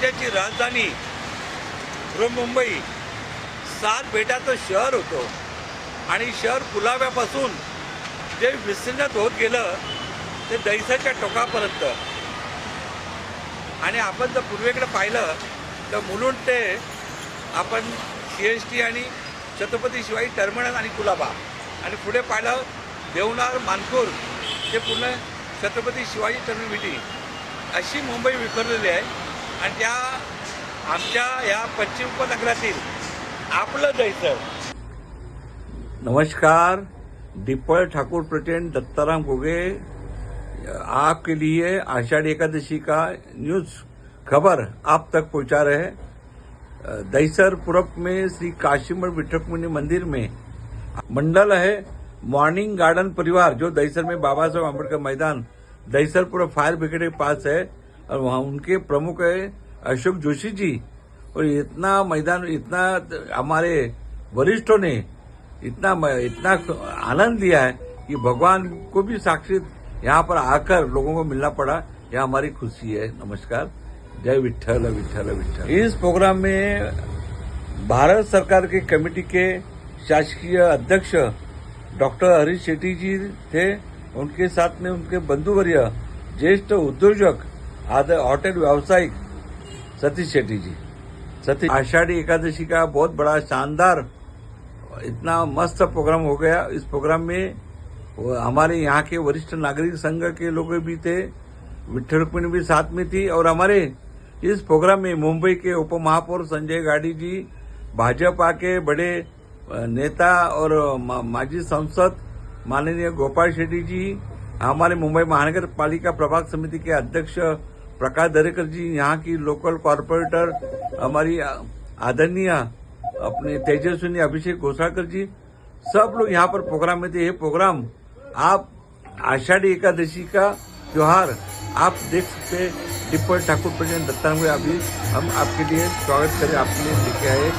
राज्याची राजधानी बृहन्मुंबई 7 बेटाचं शहर होतं आणि शहर कुलाब्यापासून जे विस्तीर्णत होत गेलं ते दहिसरच्या टोकापर्यंत. आणि आपण जर पूर्वेकडे पाहिलं तर मुलुंड ते आपण CST आणि छत्रपती शिवाजी टर्मिनल आणि कुलाबा, आणि पुढे पाहिलं देवनार मानपूर ते पूर्ण छत्रपती शिवाजी टर्मिनल अशी मुंबई विखरलेली आहे. आणि त्या आमच्या या पश्चिम उपनगरातील आपलं दहिसर. नमस्कार, दीपल ठाकुर प्रेसिडेंट दत्ताराम गोगे आपके लिए आषाढ़ी एकादशी का न्यूज खबर आप तक पहुंचा रहे हैं. दहिसर पूरब में श्री काशीमठ विठ्ठल रुक्मिणी मंदिर में मंडल है मॉर्निंग गार्डन परिवार, जो दहिसर में बाबा साहब अम्बेडकर मैदान दहिसर पूरा फायर ब्रिगेड के पास है, और वहाँ उनके प्रमुख है अशोक जोशी जी. और इतना मैदान, इतना हमारे वरिष्ठों ने इतना आनंद लिया है कि भगवान को भी साक्षी यहाँ पर आकर लोगों को मिलना पड़ा. यह हमारी खुशी है. नमस्कार, जय विठ्ठल विठ्ठल विठ्ठल. इस प्रोग्राम में भारत सरकार के कमेटी के शासकीय अध्यक्ष डॉक्टर हरीश शेट्टी जी थे. उनके साथ में उनके बंधुवर्य ज्येष्ठ उद्योजक होटल व्यावसायिक सतीश शेट्टी जी. आषाढ़ी एकादशी का बहुत बड़ा शानदार इतना मस्त प्रोग्राम हो गया. इस प्रोग्राम में हमारे यहाँ के वरिष्ठ नागरिक संघ के लोग भी थे, विठ्ठल रुक्मिणी भी साथ में थी. और हमारे इस प्रोग्राम में मुंबई के उप महापौर संजय गाड़ी जी, भाजपा के बड़े नेता और माजी सांसद माननीय गोपाल शेट्टी जी, हमारे मुंबई महानगर पालिका प्रभाग समिति के अध्यक्ष प्रकाश दरेकर जी, यहाँ की लोकल कॉर्पोरेटर हमारी आदरणीय अपने तेजस्विनी अभिषेक घोषाकर जी, सब लोग यहाँ पर प्रोग्राम में थे. ये प्रोग्राम आप आषाढ़ी एकादशी का त्योहार आप देख सकते हैं. दीपल ठाकुर प्रेसिडेंट दत्ताराम, अभी हम आपके लिए स्वागत करें, आपके लिए लेके आए.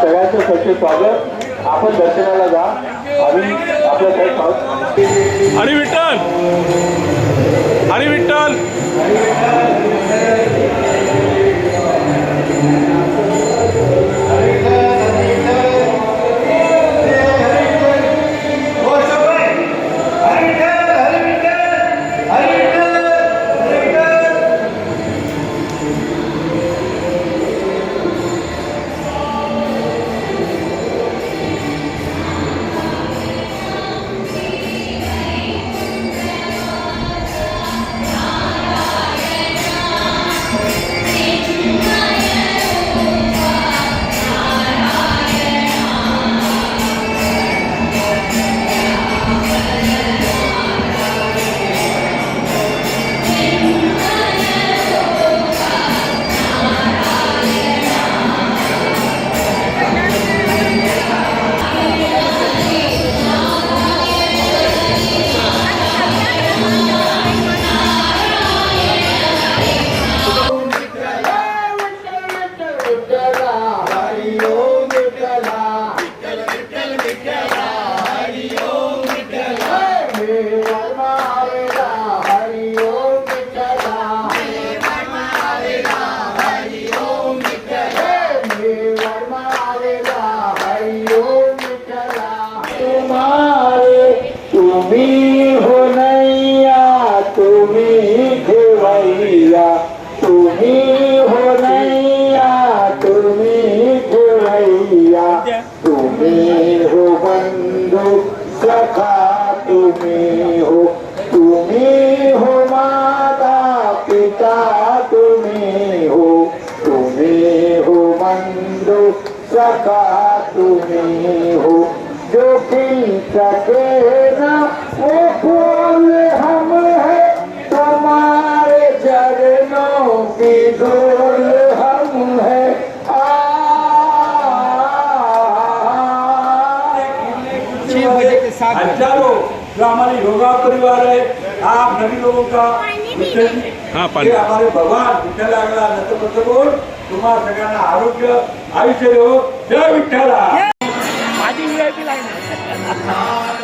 सगळ्यांचं सच्चे स्वागत. आपण दर्शनाला जा. आम्ही आपल्याकडे हरी विठ्ठल, हरी विठ्ठल. तुम्ही हो नैया, तुम्ही घेवैया, तुम्ही हो नैया, तुम्ही घेवैया, तुम्ही हो बंधु सखा, तुम्ही हो माता पिता, तुम्ही हो बंधु सखा, तुम्ही हो. जो खिल सके ना वो फूल हम है, तुम्हारे चरणों की धूल हम है. हजारों जो हमारे योगा परिवार है, आप सभी लोगों का हा, विठ्ठल हे हमारे भगवान विठ्ठल लागला नतमस्तक होऊन तुम्हा सगळ्यांना आरोग्य आयुष्य देव. जय विठ्ठला. माझी VIP लाईन आहे.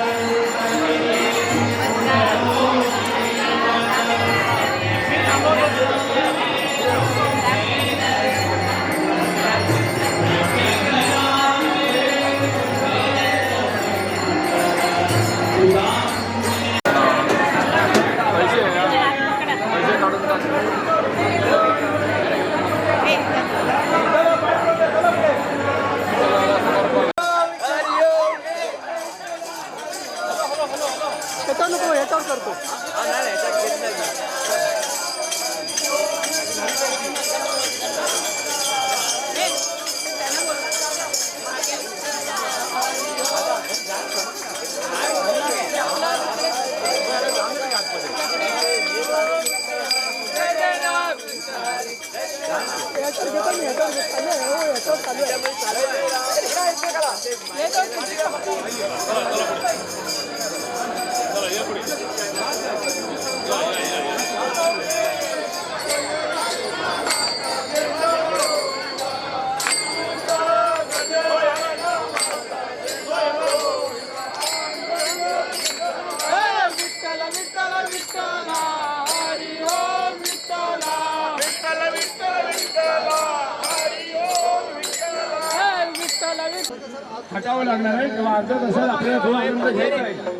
हटावं लागणार आहे किंवा अर्धा तासात आपल्याला थोडा आनंद घ्यायचा आहे.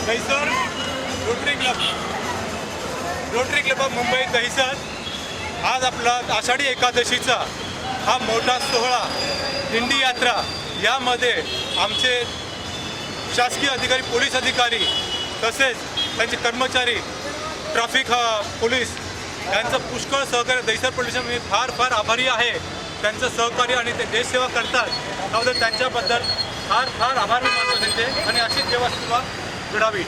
Dahisar rotary club of Mumbai Dahisar आज आपला आषाढी एकादशीचा हा मोठा सोहळा दिंडी यात्रा यामध्ये आमचे शासकीय अधिकारी पोलीस अधिकारी तसेच त्यांचे कर्मचारी ट्रॅफिक पोलीस यांचं पुष्कळ सहकार्य दहिसर पोलिसांना मी फार फार आभारी आहे. त्यांचं सहकार्य आणि ते देशसेवा करतात त्याबद्दल त्यांच्याबद्दल फार फार आभार मी मानतो त्यांचे आणि अशीच सेवा घडावी.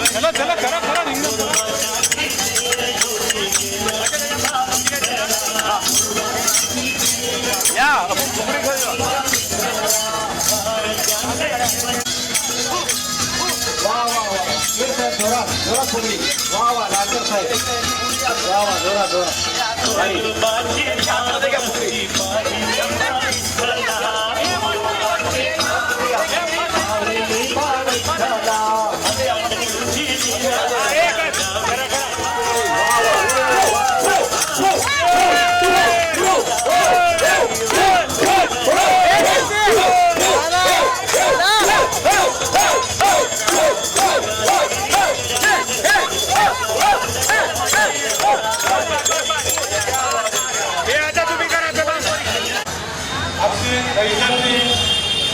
चला करा करा या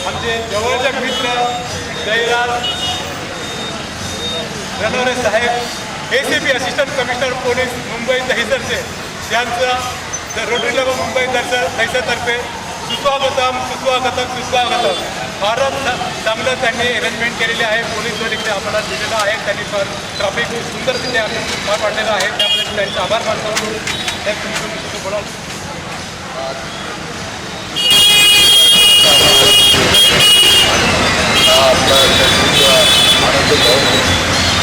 आमचे जवळचे मित्र जयराज रणवरे साहेब ACP assistant commissioner police Mumbai दहिसरचे यांचं रोटरी क्लब ऑफ मुंबई दहिसरतर्फे सुस्वागतम सुस्वागतम सुस्वागतम. फारच चांगलं त्यांनी अरेंजमेंट केलेले आहे. पोलीस देखील आम्हाला दिलेलं आहे. त्यांनी ट्रॅफिक सुंदर तिथे पार पाडलेलं आहे. त्यामुळे त्यांचे आभार मानतो. बोला आपला आनंद पाहून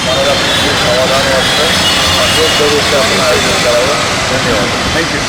मनाला खूप समाधान वाटतं. रोज दररोजचं आपण आयोजन करावं. धन्यवाद. थँक्यू.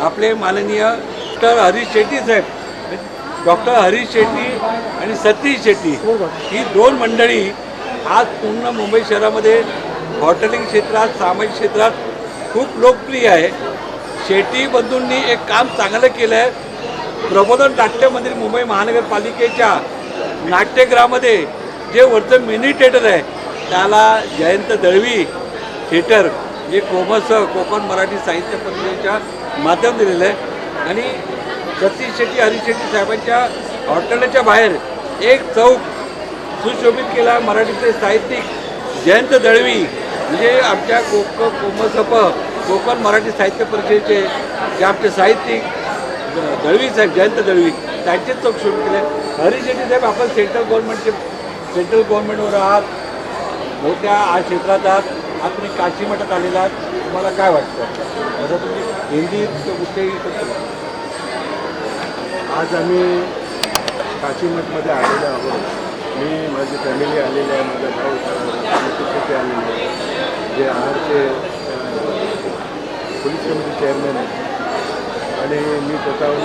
आपले माननीय डॉक्टर हरीश शेट्टी साहेब, डॉक्टर हरीश शेट्टी आणि सतीश शेट्टी ही दोन मंडळी आज पूर्ण मुंबई शहरामध्ये हॉटेलिंग क्षेत्रात, सामाजिक क्षेत्रात खूप लोकप्रिय आहे. शेट्टी बंधूंनी एक काम चांगलं केलं आहे. प्रबोधन नाट्य मंदिर मुंबई महानगरपालिकेच्या नाट्यगृहामध्ये जे वरचं मिनी थिएटर आहे त्याला जयंत दळवी थिएटर जे कोकण मराठी साहित्य परिषदेच्या माध्यम दिलेलं आहे. आणि सतीश शेट्टी, हरीश शेट्टी साहेबांच्या हॉटेलच्या बाहेर एक चौक सुशोभित केला. मराठीचे साहित्यिक जयंत दळवी म्हणजे आमच्या कोकण मराठी साहित्य परिषदेचे जे आमचे साहित्यिक दळवी साहेब, जयंत दळवी, त्यांचेच चौक सुरू केले. हरीश शेट्टी साहेब, आपण सेंट्रल गव्हर्नमेंटवर आहात, मोठ्या आज क्षेत्रात आहात, आज तुम्ही काशी मठात आलेला आहात, तुम्हाला काय वाटतं? असं तुम्ही हिंदीत कुठेही आज आम्ही काशीमठमध्ये आलेलो आहोत. मी माझी फॅमिली आलेली आहे, माझा भाऊ तिथे आलेले आहे, जे आहारचे पोलीस कमिटी चेअरमॅन आहे. आणि मी स्वतःहून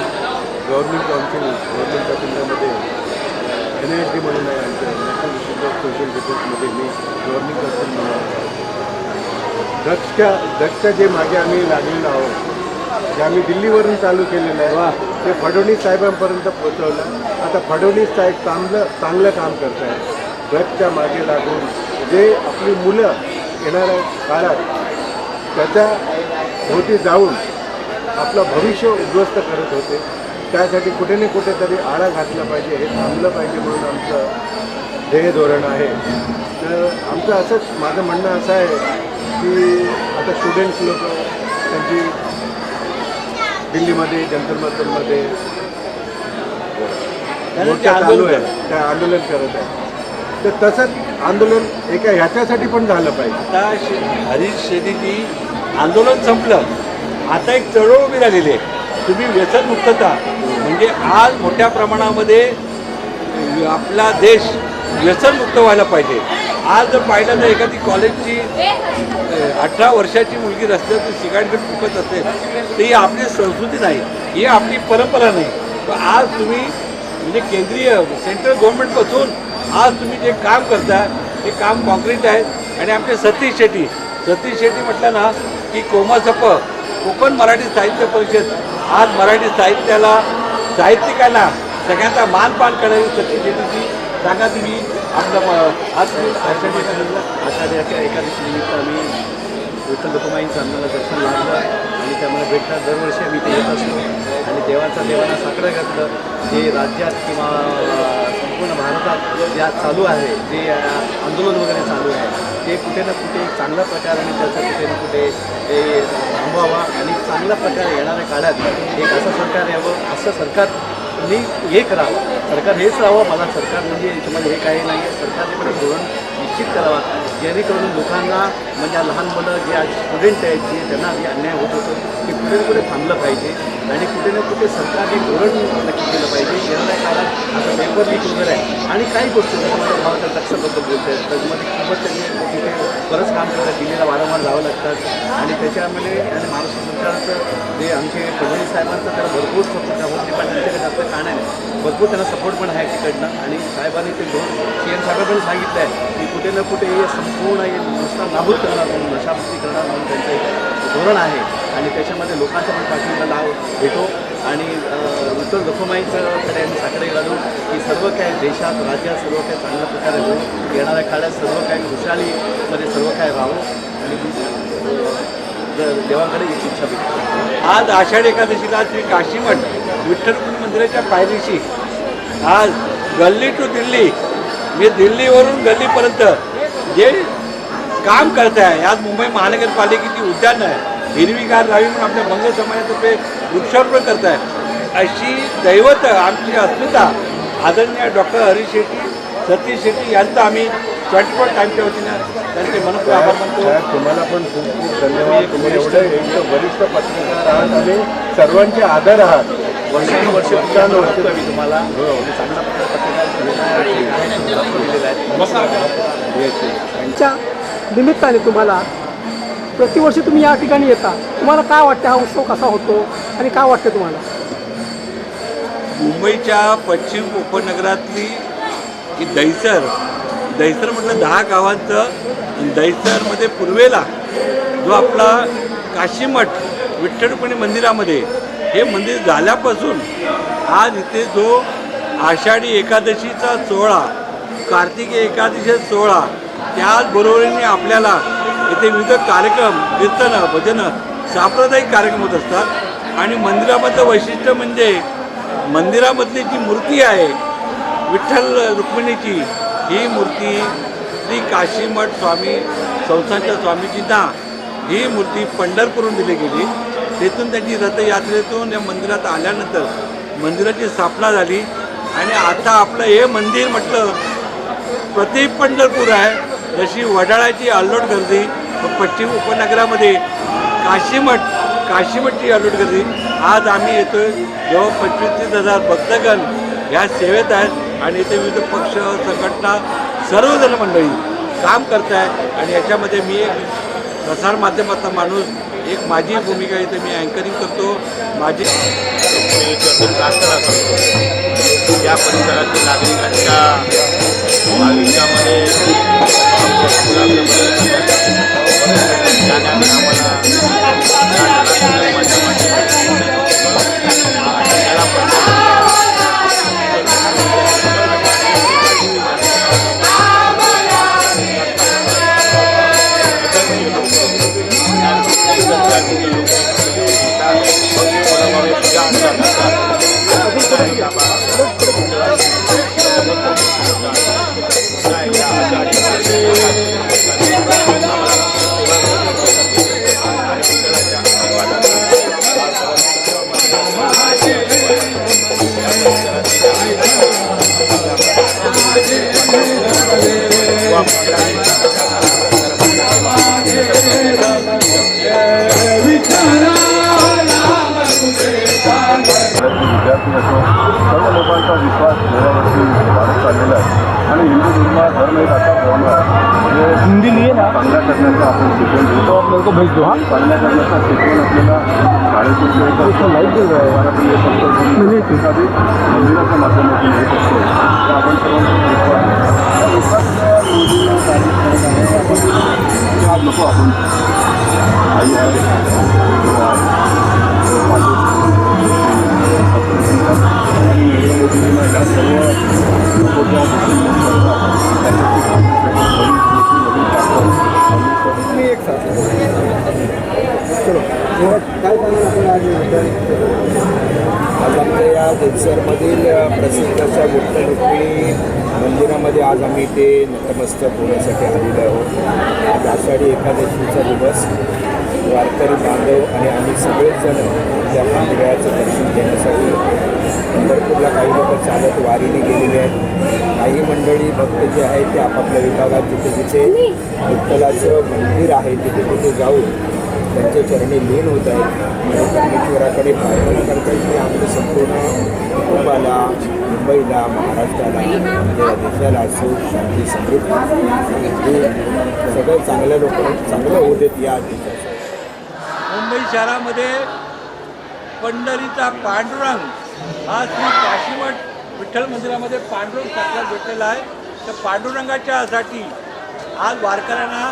गव्हर्नमेंट काउन्सिल, गव्हर्नमेंट ऑफ इंडियामध्ये NISD म्हणून आहे आमच्या नॅशनल इन्स्टिट्यूट ऑफ सोशल डिफेन्समध्ये मी गव्हर्निंग काउन्सिल म्हणून. ड्रग्सच्या जे मागे आम्ही लागलेलो आहोत, जे आम्ही दिल्लीवरून चालू केलेलं आहे ते फडणवीस साहेबांपर्यंत पोहोचवलं. आता फडणवीस साहेब चांगलं काम करत आहेत. ड्रग्सच्या मागे लागून जे आपली मुलं येणाऱ्या काळात त्याच्या भोवती जाऊन आपलं भविष्य उद्ध्वस्त करत होते, त्यासाठी कुठे ना कुठेतरी आळा घातला पाहिजे, हे थांबलं पाहिजे म्हणून आमचं ध्येय धोरण आहे. तर आमचं असंच, माझं म्हणणं असं आहे की आता स्टुडंट्स लोक त्यांची दिल्लीमध्ये जंतर मंतरमध्ये मोर्चा चालू आहे, त्या आंदोलन करत आहे. तर तसंच आंदोलन एका ह्याच्यासाठी पण झालं पाहिजे. आता हरीश शेट्टींनी आंदोलन संपलं, आता एक चळवळ उभी राहिलेली आहे. तुम्ही व्यसनमुक्तता म्हणजे आज मोठ्या प्रमाणामध्ये आपला देश व्यसनमुक्त व्हायला पाहिजे. आज जर पाहिलं तर एखादी कॉलेजची 18 वर्षाची मुलगी रस्त्यावर सिगारेट फुकत असेल तर ही आपली संस्कृती नाही, ही आपली परंपरा नाही. तर आज तुम्ही म्हणजे सेंट्रल गव्हर्नमेंटपासून आज तुम्ही जे काम करता ते काम कॉन्क्रीट आहे. आणि आमचे सतीश शेट्टी म्हटलं ना की कोकण मराठी साहित्य परिषद आज मराठी साहित्याला, साहित्यिकांना सगळ्यांचा मानपान करणारी सतीश शेट्टीची सांगा तुम्ही आज आषाढी एकादशी निमित्त आम्ही विठ्ठल रखुमाईंचं आम्हाला दर्शन लागलं आणि त्यामुळे भेटणार दरवर्षी आम्ही ते येत असतो आणि देवाला साकडं घातलं जे राज्यात किंवा संपूर्ण भारतात जे आज चालू आहे जे आंदोलन वगैरे चालू आहे ते कुठे ना कुठे एक चांगल्या प्रकाराने त्याचं कुठे ना कुठे ते थांबवावा आणि चांगल्या प्रकारे येणाऱ्या काळात एक असं सरकार यावं असं सरकारने हे करावं सरकार हेच राहावं मला सरकार म्हणजे याच्यामध्ये हे काही नाही आहे सरकारने पण धोरण निश्चित करावा जेणेकरून लोकांना म्हणजे लहान मुलं जे आज स्टुडंट आहेत जे त्यांना जे अन्याय होत होतं ते कुठे ना कुठे थांबलं पाहिजे आणि कुठे ना कुठे सरकारने धोरण नक्की केलं पाहिजे येणाऱ्या काळात आता पेपर लीक वगैरे आहे आणि काही गोष्टी त्याच्यामध्ये भावाच्या लक्षाबद्दल बोलत आहेत त्याच्यामध्ये खूपच त्यांनी तिथे बरंच काम करतात दिल्लीला वारंवार जावं लागतात आणि त्याच्यामध्ये आणि महाराष्ट्र सरकारचं जे आमचे फडणवीस साहेबांचं त्याला भरपूर सपोर्ट आहे होम डिपार्टमेंटकडे जातं का नाही भरपूर त्यांना सपोर्ट पण आहे तिकडनं आणि साहेबांनी ते CM साहेबांनी सांगितलं आहे की कुठे ना कुठे हे संपूर्ण हे नुसता नाबूद करणार म्हणून नशामुक्ती करणार म्हणून त्यांचं एक धोरण आहे आणि त्याच्यामध्ये लोकांचा पण पाठिंबा लाभ भेटो आणि विठ्ठल रखुमाईचं कडे आम्ही साकडे घालू की सर्व काय देशात राज्यात सर्व काही चांगल्या प्रकारे होऊन येणाऱ्या काळात सर्व काही खुशालीमध्ये सर्व काय राहावं आणि देवाकडे एक इच्छा भेटते. आज आषाढी एकादशीला श्री काशीमठ विठ्ठल रखुमाई मंदिराच्या पायरीशी आज गल्ली टू दिल्ली मी दिल्लीवरून गल्लीपर्यंत जे काम करत आहे आज मुंबई महानगरपालिकेची उद्यान आहे हिरवीगार राहावी म्हणून आपल्या बंग समाजातर्फे वृक्षारोपण करत आहे अशी दैवत आमची अस्मिता आदरणीय डॉक्टर हरीश शेट्टी सतीश शेट्टी यांचा आम्ही 24 टाईमच्या वतीनं त्यांचे मनपूर्वक आभार मानतो. साहेब तुम्हाला पण खूप खूप धन्यवाद तुम्ही एवढं एक वरिष्ठ पत्रकार आहात आणि सर्वांचे आदर आहात वर्षानुवर्ष आम्ही तुम्हाला चांगला त्यांच्या निमित्ताने तुम्हाला प्रतिवर्षी तुम्ही या ठिकाणी येता तुम्हाला काय वाटतं हा उत्सव कसा होतो आणि काय वाटतं तुम्हाला मुंबईच्या पश्चिम उपनगरातली ही दहिसर म्हटलं 10 गावांचं दहिसरमध्ये पूर्वेला जो आपला काशीमठ विठ्ठल रखुमाई मंदिरामध्ये हे मंदिर झाल्यापासून आज इथे जो आषाढी एकादशीचा सोहळा कार्तिकी एकादशीचा सोहळा त्याचबरोबरीने आपल्याला इथे विविध कार्यक्रम कीर्तनं भजनं सांप्रदायिक कार्यक्रम होत असतात आणि मंदिरामधलं वैशिष्ट्य म्हणजे मंदिरामधली जी मूर्ती आहे विठ्ठल रुक्मिणीची ही मूर्ती श्री काशीमठ स्वामी संस्थानच्या स्वामीजींना ही मूर्ती पंढरपूरहून दिली गेली तेथून त्यांची रथयात्रेतून या मंदिरात आल्यानंतर मंदिराची स्थापना झाली आणि आता आपलं हे मंदिर म्हटलं प्रति पंढरपूर आहे जशी वडाळ्याची अल्लोट गर्दी पश्चिम उपनगरामध्ये काशीमठची अल्लोट गर्दी आज आम्ही येतोय जवळ 25,000 भक्तगण ह्या सेवेत आहेत आणि इथे विविध पक्ष संघटना सर्वजण मंडळी काम करत आहेत आणि याच्यामध्ये मी एक प्रसारमाध्यमाचा माणूस एक माझी भूमिका इथे मी अँकरिंग करतो माझी या परिसरातील नागरिकांच्या आयुष्यामध्ये विद्यार्थी असो सर्व लोकांचा विश्वास देवावरती वाढत चाललेला आहे आणि हिंदू धर्म एक असा धर्म आहे म्हणजे हिंदी लिए ना चांगल्या करण्याचं आपण शिकवण देतो आपल्याला भेट दो चांगल्या करण्याचा शिकवण आपल्याला शाळेतून लाईट दिलं आहे मराठी फक्त एखादी मंदिराच्या माध्यमातून येत असतो तर आपण सर्वांचा विश्वास आज नको आपण आई आहे काय सांगाल आपण आज आज आमच्या या देवसरमधील प्रसिद्ध अशा विठ्ठल रुक्मिणी मंदिरामध्ये आज आम्ही ते नतमस्तक होण्यासाठी आलेलो आहोत. आज आषाढी एकादशीचा दिवस. वारकरी बांधव आणि आम्ही सगळेच जण त्या मंदिराचं दर्शन घेण्यासाठी पंढरपूरला काही लोक चालत वारीने गेलेले आहेत. काही मंडळी भक्त जे आहेत ते आपापल्या विभागात जिथे जिथे विठ्ठलाचं मंदिर आहे तिथे तिथे जाऊन त्यांच्या चरणी लीन होत आहेत आणि परमेश्वराकडे प्रार्थना करतात की आमचं संपूर्ण कुटुंबाला, मुंबईला, महाराष्ट्राला, म्हणजे देशाला सुख, शांती, समृद्धी हे सगळं चांगलं होऊ देत या देशाचं. मुंबई शहरामध्ये पंढरीचा पांडुरंग हा श्री काशीमठ विठ्ठल मंदिरामध्ये पांडुरंग साक्षात भेटलेला आहे. तर पांडुरंगाच्यासाठी आज वारकऱ्यांना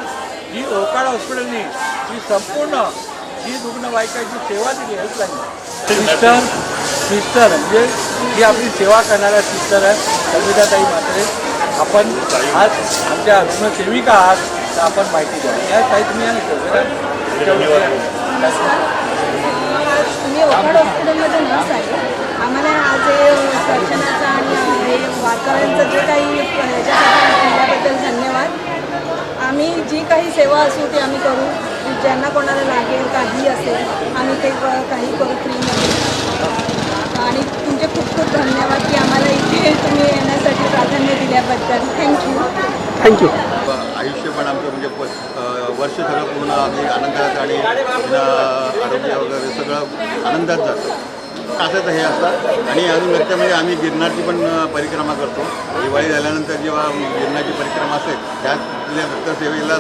ही ओकाड हॉस्पिटलनी ही संपूर्ण ही रुग्णवाहिकाची सेवा दिली आहे. सिस्टर म्हणजे ही आपली सेवा करणाऱ्या सिस्टर आहे संविधाताई म्हात्रे. आपण आज आमच्या रुग्णसेविका आहात तर आपण माहिती द्या. या काही तुम्ही मी ओकाड हॉस्पिटलमध्ये नर्स आहे. आम्हाला आज दर्शनाचा आणि वारकऱ्यांचं जे काही दिल्याबद्दल धन्यवाद. आम्ही जी काही सेवा असू ती आम्ही करू. ज्यांना कोणाला लागेल काही असेल आम्ही ते काही करू फ्रीमध्ये. आणि तुमचे खूप खूप धन्यवाद की आम्हाला इथे तुम्ही येण्यासाठी प्राधान्य दिल्याबद्दल. थँक्यू. आयुष्यभर आमचं म्हणजे वर्ष सगळं पूर्ण आम्ही आनंदात आणि आरोग्य वगैरे सगळं आनंदात जातो. असं तर हे असतात. आणि अजून म्हणजे आम्ही गिरनारची पण परिक्रमा करतो. दिवाळी झाल्यानंतर जेव्हा गिरनारची परिक्रमा असेल त्यातल्या भक्त सेवेला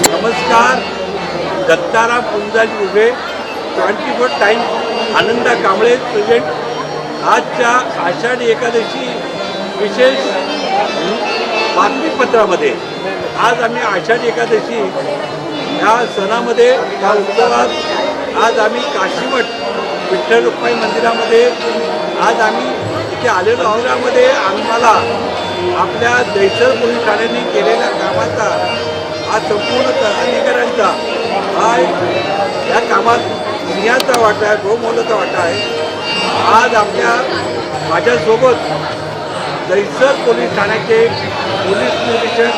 नमस्कार. दत्ताराम पुंजाजी उभे 24 टाइम्स आनंदा कांबळे प्रेझेंट. आजच्या आषाढी एकादशी विशेष बातमीपत्रामध्ये आज आम्ही आषाढी एकादशी ह्या सणामध्ये या उत्सवात आज आम्ही काशीमठ विठ्ठल रुक्मिणी मंदिरामध्ये आज आम्ही इथे आलेलो आहोत. यामध्ये आम्हाला आपल्या दैसर पोलीस ठाण्याने केलेल्या कामाचा हा संपूर्ण अधिकाऱ्यांचा हा या कामात सिंहाचा वाटा आहे, गोमोलाचा वाटा आहे. आज माझ्यासोबत दैसर पोलीस ठाण्याचे पोलीस निरीक्षक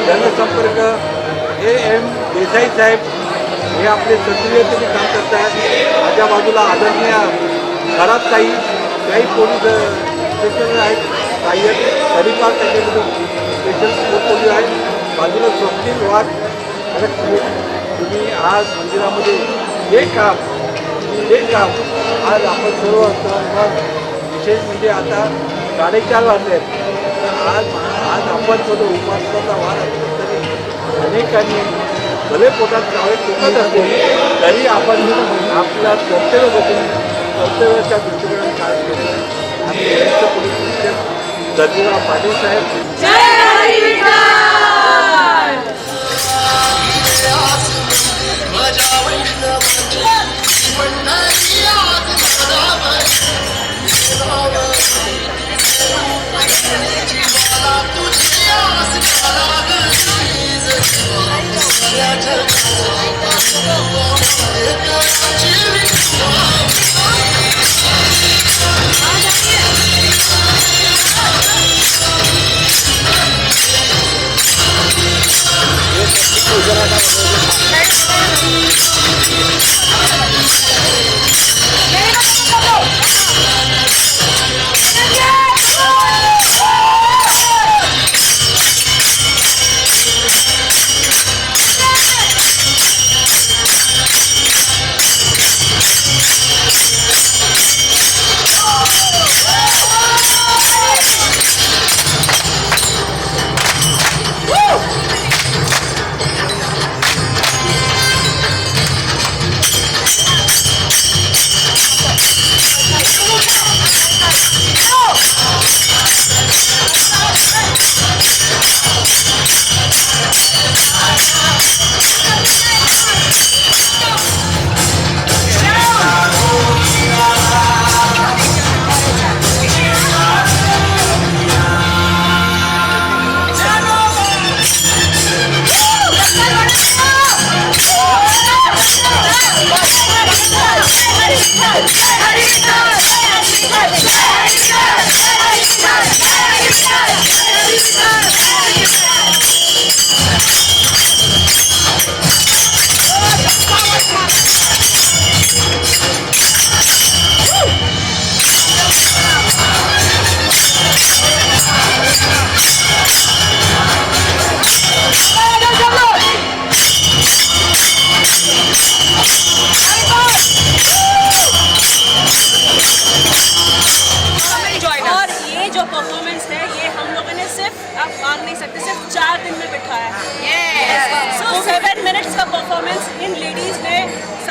जनसंपर्क AM देसाई साहेब हे आपले सक्रियतेने काम करत आहेत. माझ्या बाजूला आदरणीय घरात काही पोलीस स्टेशन आहेत, काही तरीपार त्याच्यामधून स्पेशल पोलीस आहेत. बाजूला स्वप्नील वाघ तुम्ही आज मंदिरामध्ये हे काम आज आपण सर्व विशेष म्हणजे आता 4:30 वाजले आहेत. आज आपण थोडं उपासनाचा वार असतो तरी अनेकांनी भले पोटात चावळे चुकत असतील तरी आपण आपल्या कर्तव्याच्या दृष्टिकोनाने कार्य केलं. आमचे पोलीस निरीक्षक दर्जीराव पाटील साहेब.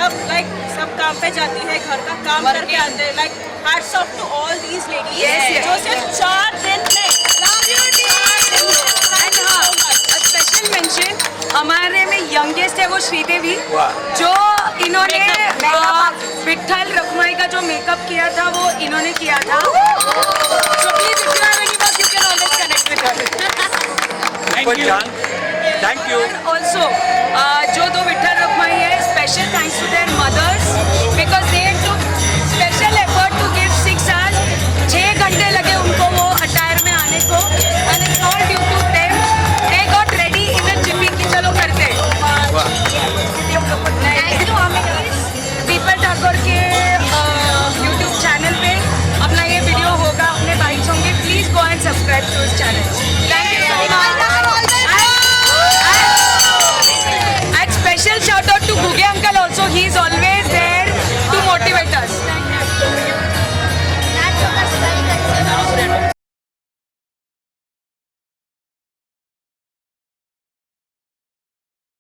सब काम पे जाती है, घर का काम करके आते हैं. Like hats off to all these ladies जो सिर्फ 4 दिन में स्पेशल मेंशन हमारे में यंगेस्ट है वो श्रीदेवी, जो इन्होंने विठल रखमाई का जो मेकअप किया था वो इन्होंने किया था. So please, if you have any work, you can always connect with her. Thank you. And also,